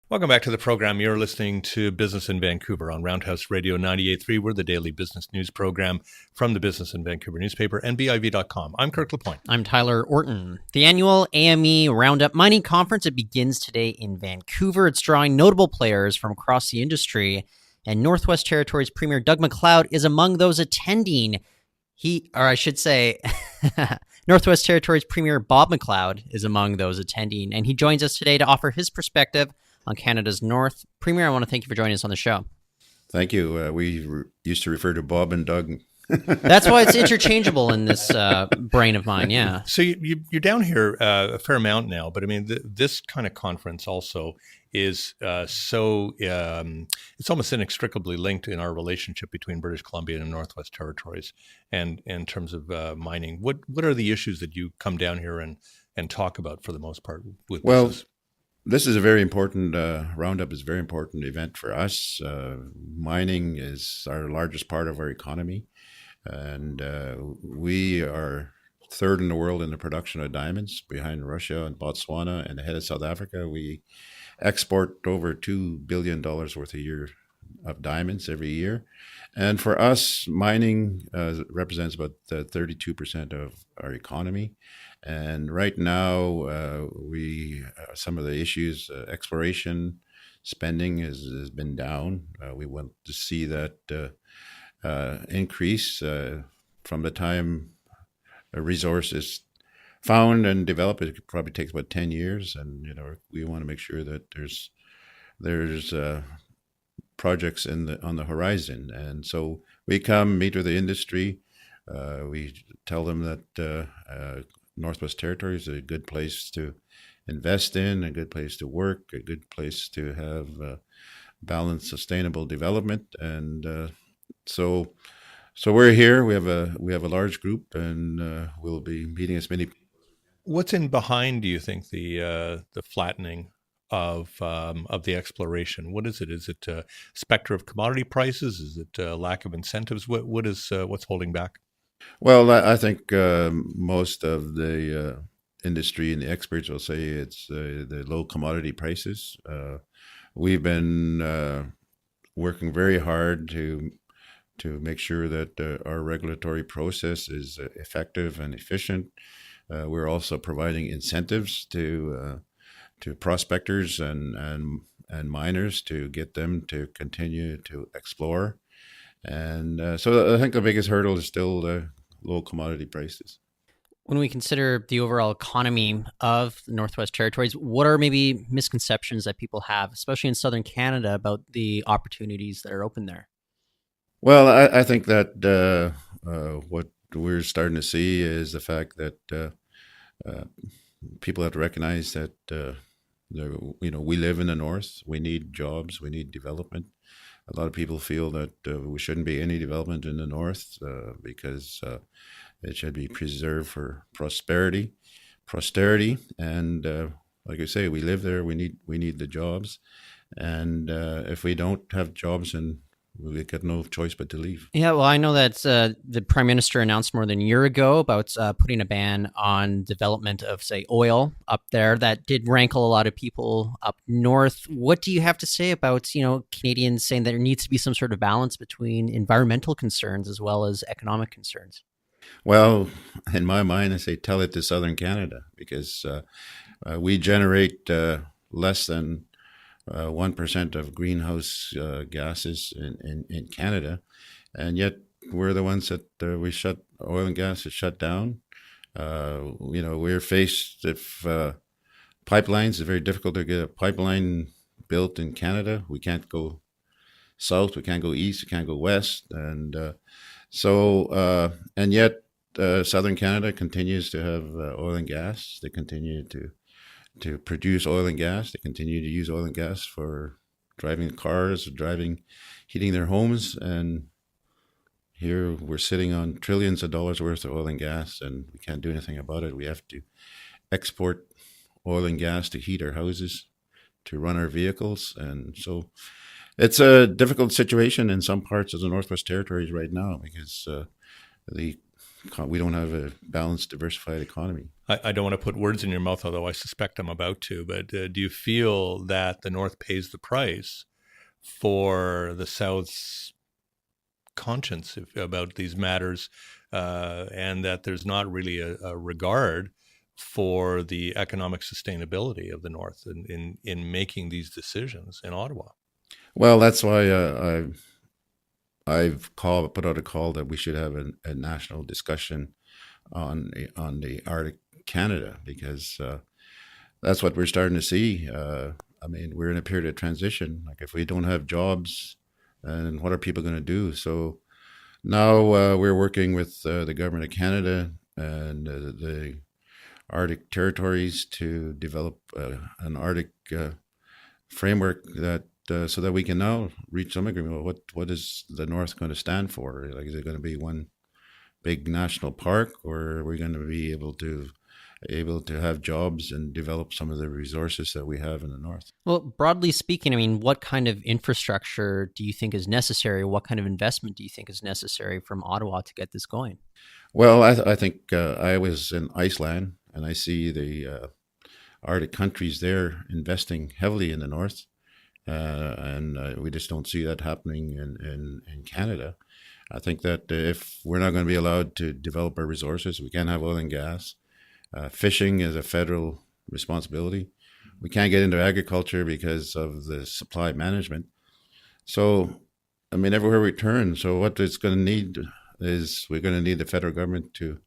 Welcome back to the program. You're listening to Business in Vancouver on Roundhouse Radio 98.3. We're the daily business news program from the Business in Vancouver newspaper and BIV.com. I'm Kirk LaPointe. I'm Tyler Orton. The annual AME Roundup Mining Conference, it begins today in Vancouver. It's drawing notable players from across the industry, and Northwest Territories Premier Doug McLeod is among those attending. Northwest Territories Premier Bob McLeod is among those attending, and he joins us today to offer his perspective on Canada's North. Premier, I want to thank you for joining us on the show. Thank you. We used to refer to Bob and Doug. That's why it's interchangeable in this brain of mine, yeah. So you're down here a fair amount now, but I mean, this kind of conference also is it's almost inextricably linked in our relationship between British Columbia and Northwest Territories, and in terms of mining. What are the issues that you come down here and talk about for the most part with business? This is a very important, Roundup is a very important event for us. Mining is our largest part of our economy, and we are third in the world in the production of diamonds, behind Russia and Botswana and ahead of South Africa. We export over $2 billion worth a year of diamonds every year. And for us, mining represents about 32% of our economy. And right now, some of the issues, exploration spending has been down. We want to see that increase from the time a resource is found and developed. It probably takes about 10 years, and we want to make sure that there's projects on the horizon. And so we come meet with the industry. We tell them that Northwest Territories is a good place to invest in, a good place to work, a good place to have balanced, sustainable development. And so we're here. We have a large group, and we'll be meeting as many. What's in behind, do you think, the flattening of the exploration? What is it? Is it a specter of commodity prices? Is it lack of incentives? What's holding back? Well, I think most of the industry and the experts will say it's the low commodity prices. We've been working very hard to make sure that our regulatory process is effective and efficient. We're also providing incentives to prospectors and miners to get them to continue to explore. And so I think the biggest hurdle is still the low commodity prices. When we consider the overall economy of the Northwest Territories, what are maybe misconceptions that people have, especially in Southern Canada, about the opportunities that are open there? Well, I think that what we're starting to see is the fact that people have to recognize that we live in the North. We need jobs. We need development. A lot of people feel that we shouldn't be any development in the North because it should be preserved for posterity. And like I say, we live there. We need the jobs. And if we don't have jobs, then we got no choice but to leave. Yeah, well, I know that the Prime Minister announced more than a year ago about putting a ban on development of, say, oil up there. That did rankle a lot of people up north. What do you have to say about, Canadians saying that there needs to be some sort of balance between environmental concerns as well as economic concerns? Well, in my mind, I say tell it to Southern Canada, because we generate less than 1% of greenhouse gases in Canada, and yet we're the ones that oil and gas is shut down. We're faced if pipelines. It's very difficult to get a pipeline built in Canada. We can't go south, we can't go east, we can't go west, and yet Southern Canada continues to have oil and gas. They continue to produce oil and gas. They continue to use oil and gas for driving cars, heating their homes. And here we're sitting on trillions of dollars worth of oil and gas, and we can't do anything about it. We have to export oil and gas to heat our houses, to run our vehicles. And so it's a difficult situation in some parts of the Northwest Territories right now, because we don't have a balanced, diversified economy. I don't want to put words in your mouth, although I suspect I'm about to, but do you feel that the North pays the price for the South's conscience about these matters, and that there's not really a regard for the economic sustainability of the North in making these decisions in Ottawa? Well, that's why I've put out a call that we should have a national discussion on the Arctic Canada, because that's what we're starting to see. I mean, we're in a period of transition. Like, if we don't have jobs, and what are people going to do? So now we're working with the government of Canada and the Arctic territories to develop an Arctic framework that so that we can now reach some agreement. What is the North going to stand for? Like, is it going to be one big national park, or are we going to be able to have jobs and develop some of the resources that we have in the North? Well, broadly speaking, I mean, what kind of infrastructure do you think is necessary? What kind of investment do you think is necessary from Ottawa to get this going? Well, I think I was in Iceland, and I see the Arctic countries there investing heavily in the North, and we just don't see that happening in Canada. I think that if we're not going to be allowed to develop our resources, we can't have oil and gas. Fishing is a federal responsibility. We can't get into agriculture because of the supply management. So, I mean, everywhere we turn, so what it's going to need is we're going to need the federal government to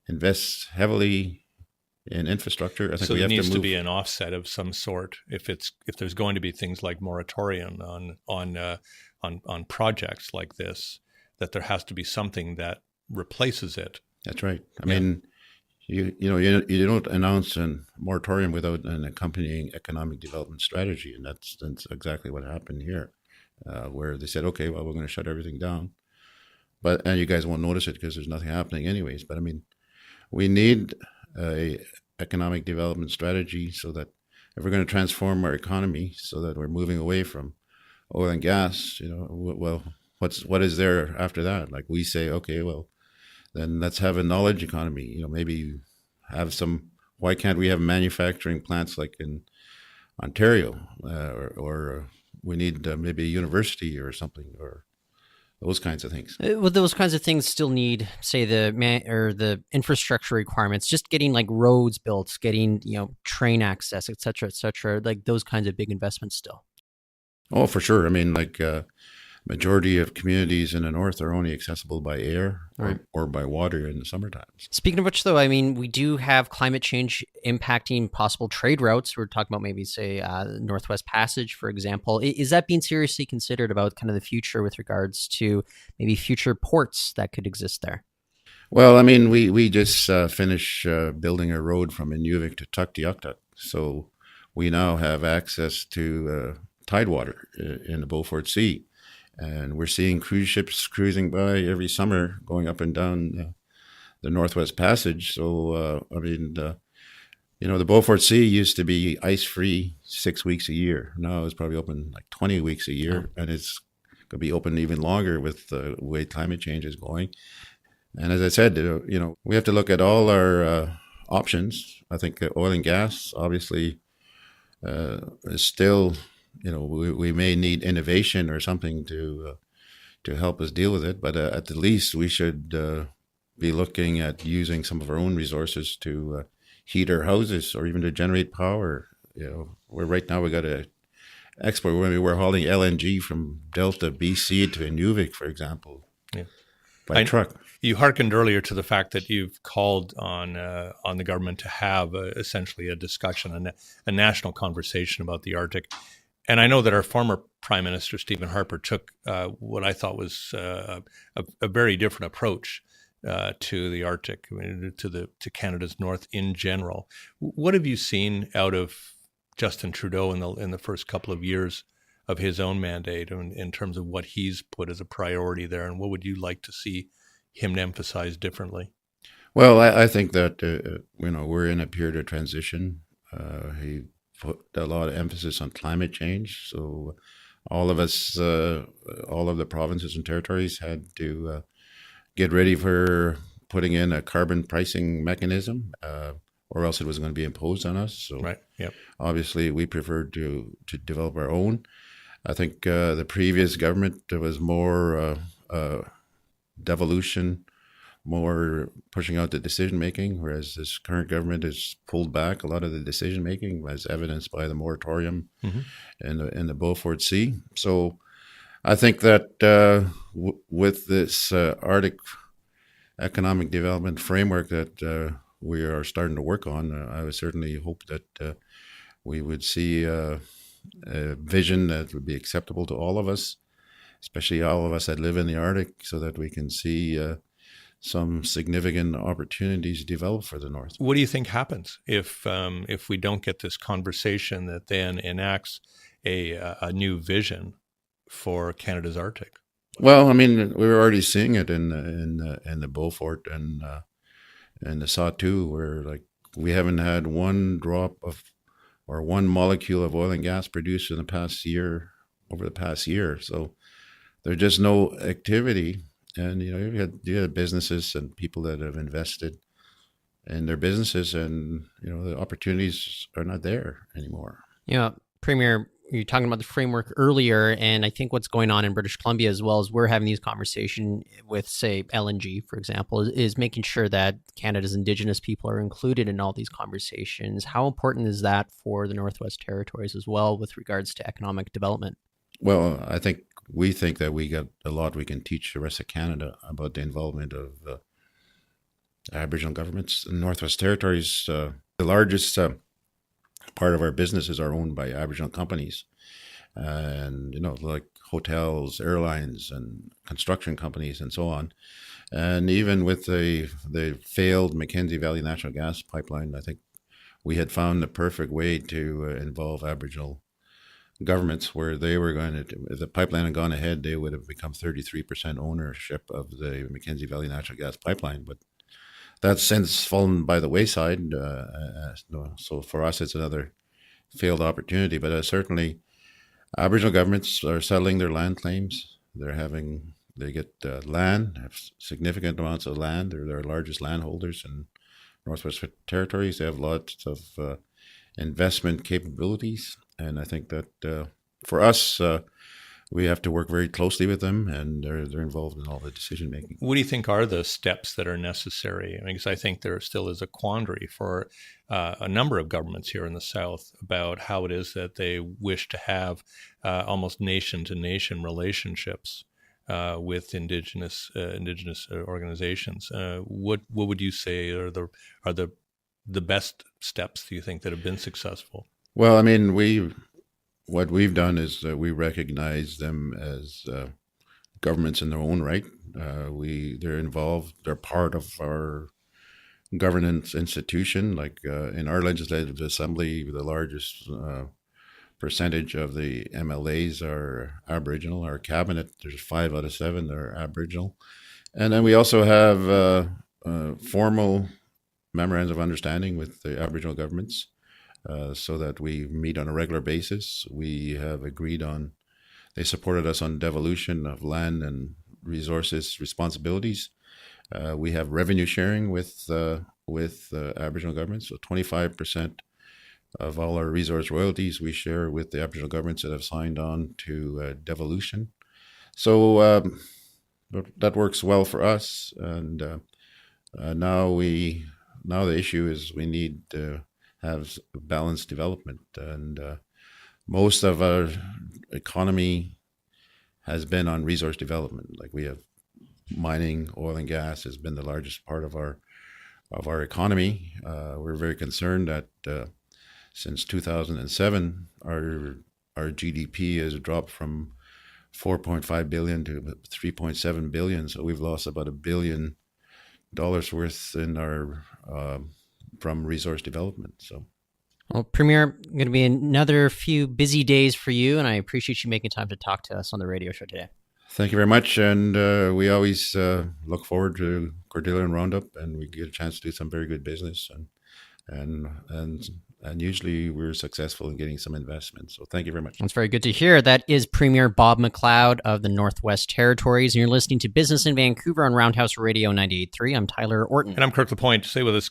invest heavily in infrastructure. I think So we there have needs to to move. be an offset of some sort if there's going to be things like moratorium on projects like this, that there has to be something that replaces it. That's right. I Yeah. mean, you don't announce a moratorium without an accompanying economic development strategy, and that's exactly what happened here, where they said, okay, well, we're going to shut everything down, and you guys won't notice it because there's nothing happening anyways. But I mean, we need a economic development strategy so that if we're going to transform our economy, so that we're moving away from oil and gas, well, what is there after that? Like, we say, okay, well, then let's have a knowledge economy. Maybe have some. Why can't we have manufacturing plants like in Ontario, or we need maybe a university or something, or those kinds of things. Well, those kinds of things still need, say, the infrastructure requirements, just getting like roads built, getting train access, et cetera, like those kinds of big investments still. Oh, for sure. I mean, like, majority of communities in the North are only accessible by air or by water in the summertime. Speaking of which, though, I mean, we do have climate change impacting possible trade routes. We're talking about maybe, say, Northwest Passage, for example. Is that being seriously considered about kind of the future with regards to maybe future ports that could exist there? Well, I mean, we just finished building a road from Inuvik to Tuktoyaktuk. So we now have access to tidewater in the Beaufort Sea. And we're seeing cruise ships cruising by every summer, going up and down the Northwest Passage. So, I mean, the Beaufort Sea used to be ice-free 6 weeks a year. Now it's probably open like 20 weeks a year, and it's going to be open even longer with the way climate change is going. And as I said, we have to look at all our options. I think oil and gas, obviously, is still... we may need innovation or something to help us deal with it, but at the least we should be looking at using some of our own resources to heat our houses or even to generate power. Where right now we got to export. We're hauling LNG from Delta, BC to Inuvik, for example, by truck. You hearkened earlier to the fact that you've called on the government to have essentially a discussion, a national conversation about the Arctic. And I know that our former Prime Minister, Stephen Harper, took what I thought was a very different approach to the Arctic, I mean, to Canada's North in general. What have you seen out of Justin Trudeau in the first couple of years of his own mandate in terms of what he's put as a priority there? And what would you like to see him emphasize differently? Well, I think that we're in a period of transition. He put a lot of emphasis on climate change. So all of us, all of the provinces and territories had to get ready for putting in a carbon pricing mechanism. or else it was going to be imposed on us. So Right. Yep. obviously, we preferred to develop our own. I think the previous government was more devolution, more pushing out the decision making, whereas this current government has pulled back a lot of the decision making, as evidenced by the moratorium in the Beaufort Sea. So I think that with this Arctic economic development framework that we are starting to work on, I would certainly hope that we would see a vision that would be acceptable to all of us, especially all of us that live in the Arctic, so that we can see some significant opportunities develop for the North. What do you think happens if we don't get this conversation that then enacts a new vision for Canada's Arctic? Well, I mean, we're already seeing it in the Beaufort and the Sawtoo, where like we haven't had one drop of or one molecule of oil and gas produced in the past year, over the past year. So there's just no activity. And, you know, you had businesses and people that have invested in their businesses, and, you know, the opportunities are not there anymore. Yeah, Premier, you were talking about the framework earlier, and I think what's going on in British Columbia as well as we're having these conversations with, say, LNG, for example, is making sure that Canada's Indigenous people are included in all these conversations. How important is that for the Northwest Territories as well with regards to economic development? Well, we think that we got a lot we can teach the rest of Canada about the involvement of Aboriginal governments. The Northwest Territories, the largest part of our businesses are owned by Aboriginal companies, and, you know, like hotels, airlines, and construction companies, and so on. And even with the failed Mackenzie Valley Natural Gas Pipeline, I think we had found the perfect way to involve Aboriginal governments, where they were going to, if the pipeline had gone ahead, they would have become 33% ownership of the Mackenzie Valley Natural Gas Pipeline. But that's since fallen by the wayside. So for us, it's another failed opportunity. But certainly, Aboriginal governments are settling their land claims. They get land, have significant amounts of land. They're our largest landholders in Northwest Territories. They have lots of investment capabilities. And I think that for us, we have to work very closely with them, and they're involved in all the decision making. What do you think are the steps that are necessary? I mean, because I think there still is a quandary for a number of governments here in the South about how it is that they wish to have almost nation-to-nation relationships with Indigenous organizations. What would you say are the best steps, do you think, that have been successful? Well, I mean, what we've done is we recognize them as governments in their own right. They're involved. They're part of our governance institution. Like in our legislative assembly, the largest percentage of the MLAs are Aboriginal. Our cabinet, there's 5 out of 7 that are Aboriginal, and then we also have formal memorandums of understanding with the Aboriginal governments. So that we meet on a regular basis. We have agreed on, they supported us on devolution of land and resources responsibilities. We have revenue sharing with Aboriginal governments. So 25% of all our resource royalties we share with the Aboriginal governments that have signed on to devolution. So that works well for us. And now the issue is we need to have balanced development, and most of our economy has been on resource development. Like we have mining, oil and gas has been the largest part of our economy. We're very concerned that since 2007, our GDP has dropped from 4.5 billion to 3.7 billion. So we've lost about $1 billion worth in our from resource development. So, well, Premier, going to be another few busy days for you, and I appreciate you making time to talk to us on the radio show today. Thank you very much, and we always look forward to Cordelia and Roundup, and we get a chance to do some very good business, and usually we're successful in getting some investment. So thank you very much. That's very good to hear. That is Premier Bob McLeod of the Northwest Territories, and you're listening to Business in Vancouver on Roundhouse Radio 98.3. I'm Tyler Orton. And I'm Kirk LaPointe. Stay with us.